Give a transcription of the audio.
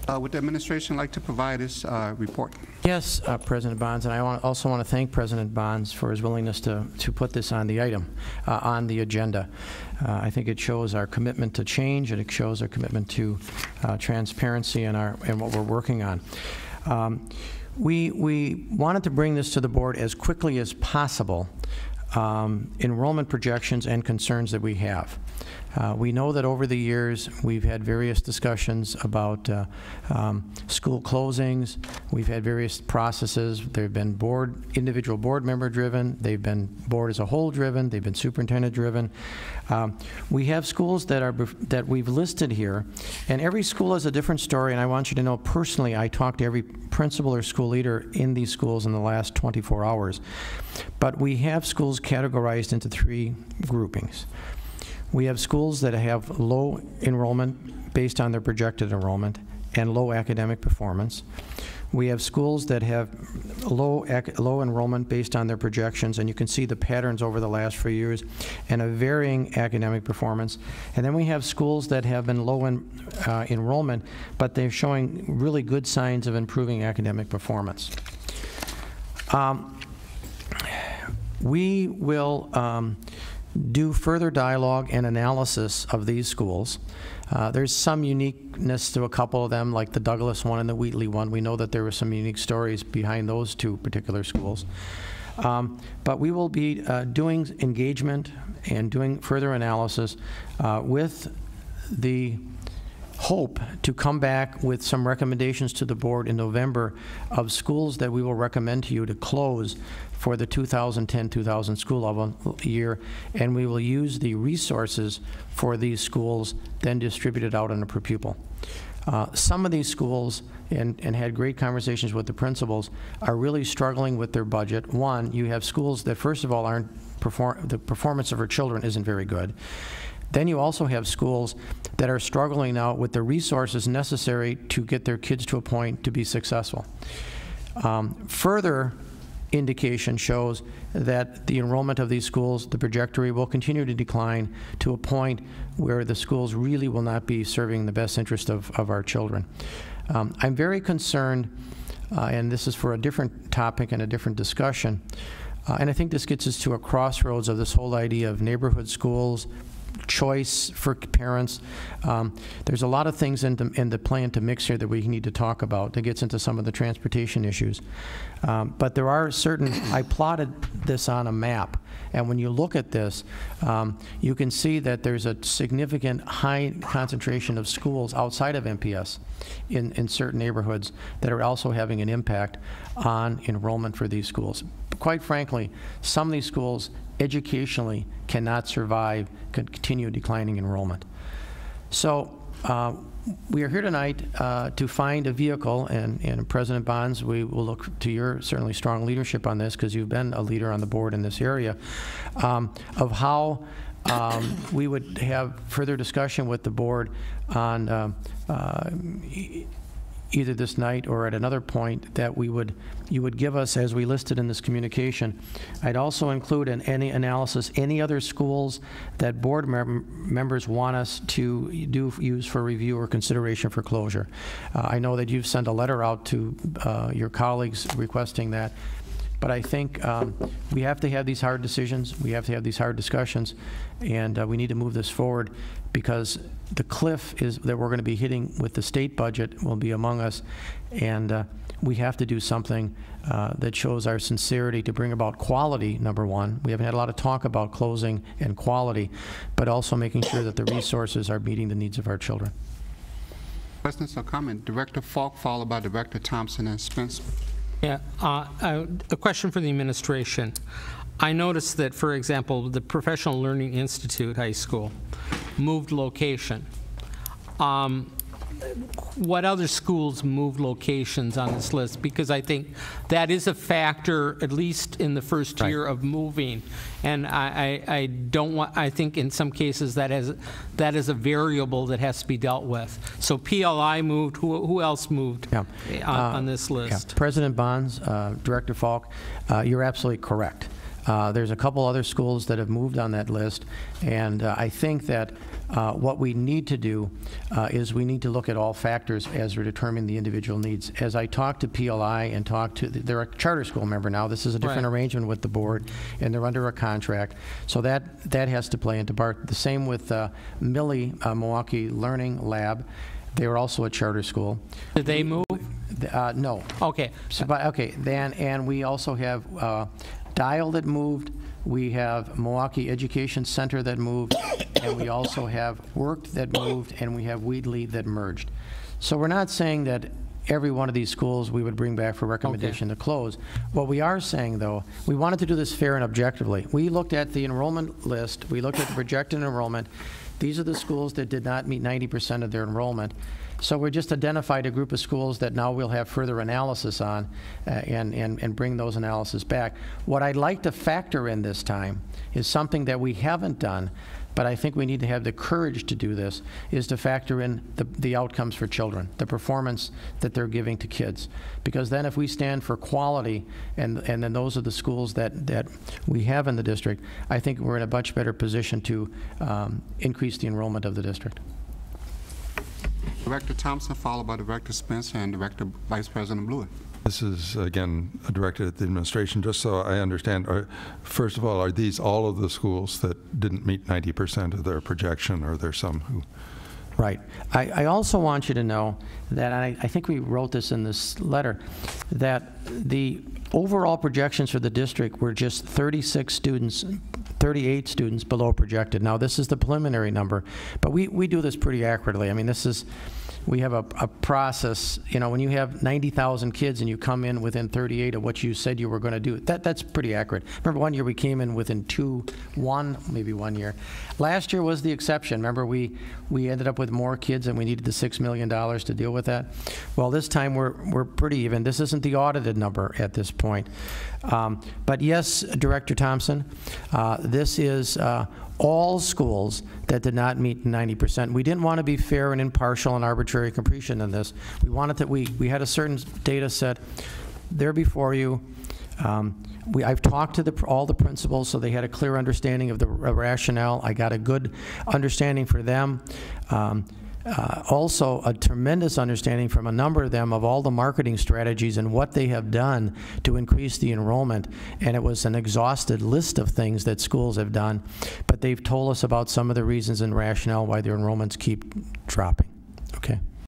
Would the administration like to provide this report? Yes, President Bonds, and I also want to thank President Bonds for his willingness to put this on the on the agenda. I think it shows our commitment to change, and it shows our commitment to transparency and what we're working on. We wanted to bring this to the board as quickly as possible, enrollment projections and concerns that we have. We know that over the years we've had various discussions about school closings. We've had various processes. They've been individual board member driven. They've been board as a whole driven. They've been superintendent driven. We have schools that we've listed here, and every school has a different story. And I want you to know personally, I talked to every principal or school leader in these schools in the last 24 hours. But we have schools categorized into 3 groupings. We have schools that have low enrollment based on their projected enrollment and low academic performance. We have schools that have low enrollment based on their projections, and you can see the patterns over the last few years, and a varying academic performance. And then we have schools that have been low in enrollment, but they're showing really good signs of improving academic performance. We will do further dialogue and analysis of these schools. There's some uniqueness to a couple of them, like the Douglas one and the Wheatley one. We know that there were some unique stories behind those 2 particular schools. But we will be doing engagement and doing further analysis with the hope to come back with some recommendations to the board in November of schools that we will recommend to you to close for the 2010-2000 school level year, and we will use the resources for these schools then distributed out on a per pupil. Some of these schools, and had great conversations with the principals, are really struggling with their budget. One, you have schools that first of all the performance of our children isn't very good. Then you also have schools that are struggling now with the resources necessary to get their kids to a point to be successful. Further indication shows that the enrollment of these schools, the trajectory will continue to decline to a point where the schools really will not be serving the best interest of our children. I'm very concerned, and this is for a different topic and a different discussion, and I think this gets us to a crossroads of this whole idea of neighborhood schools, choice for parents. There's a lot of things in the plan to mix here that we need to talk about that gets into some of the transportation issues. But there are certain, I plotted this on a map, and when you look at this, you can see that there's a significant high concentration of schools outside of MPS in certain neighborhoods that are also having an impact on enrollment for these schools. Quite frankly, some of these schools educationally cannot survive continue declining enrollment. So we are here tonight to find a vehicle, and President Bonds, we will look to your certainly strong leadership on this, because you've been a leader on the board in this area, of how we would have further discussion with the board on either this night or at another point that you would give us, as we listed in this communication. I'd also include in any analysis any other schools that board members want us to use for review or consideration for closure. I know that you've sent a letter out to your colleagues requesting that, but I think we have to have these hard decisions, we have to have these hard discussions, and we need to move this forward, because the cliff is that we're going to be hitting with the state budget will be among us, and we have to do something that shows our sincerity to bring about quality, number one. We haven't had a lot of talk about closing and quality, but also making sure that the resources are meeting the needs of our children. Questions or comment? Director Falk, followed by Director Thompson and Spence. Yeah, a question for the administration. I noticed that, for example, the Professional Learning Institute High School moved location. What other schools moved locations on this list? Because I think that is a factor, at least in the first year of moving. And I don't want, I think in some cases that is a variable that has to be dealt with. So PLI moved, who else moved on this list? Yeah. President Bonds, Director Falk, you're absolutely correct. There's a couple other schools that have moved on that list, and I think that what we need to do is we need to look at all factors as we're determining the individual needs. As I talk to PLI and talk to, they're a charter school member now. This is a different arrangement with the board, and they're under a contract. So that has to play into part. The same with Millie, Milwaukee Learning Lab. They were also a charter school. Did they move? No. Okay. So, okay. Then, and we also have Dial that moved. We have Milwaukee Education Center that moved, and we also have Worked that moved, and we have Wheatley that merged. So we're not saying that every one of these schools we would bring back for recommendation to close. What we are saying, though, we wanted to do this fair and objectively. We looked at the enrollment list. We looked at the projected enrollment. These are the schools that did not meet 90% of their enrollment. So we just identified a group of schools that now we'll have further analysis on and bring those analysis back. What I'd like to factor in this time is something that we haven't done, but I think we need to have the courage to do this, is to factor in the outcomes for children, the performance that they're giving to kids. Because then if we stand for quality, and then those are the schools that we have in the district, I think we're in a much better position to increase the enrollment of the district. Director Thompson, followed by Director Spencer and Director Vice President Blewett. This is, again, directed at the administration, just so I understand. First of all, are these all of the schools that didn't meet 90% of their projection, or are there some who? Right. I also want you to know that, and I think we wrote this in this letter, that the overall projections for the district were just 36 students, 38 students below projected. Now, this is the preliminary number, but we do this pretty accurately. I mean, this is, we have a process, you know, when you have 90,000 kids and you come in within 38 of what you said you were going to do, that's pretty accurate. Remember one year we came in within maybe 1 year. Last year was the exception. Remember we ended up with more kids and we needed the $6 million to deal with that. Well, this time we're pretty even. This isn't the audited number at this point. But yes, Director Thompson, this is all schools that did not meet 90%. We didn't want to be fair and impartial and arbitrary capricious in this. We wanted that we had a certain data set there before you. I've talked to all the principals, so they had a clear understanding of the rationale. I got a good understanding for them. Also, a tremendous understanding from a number of them of all the marketing strategies and what they have done to increase the enrollment. And it was an exhausted list of things that schools have done, but they've told us about some of the reasons and rationale why their enrollments keep dropping. Okay.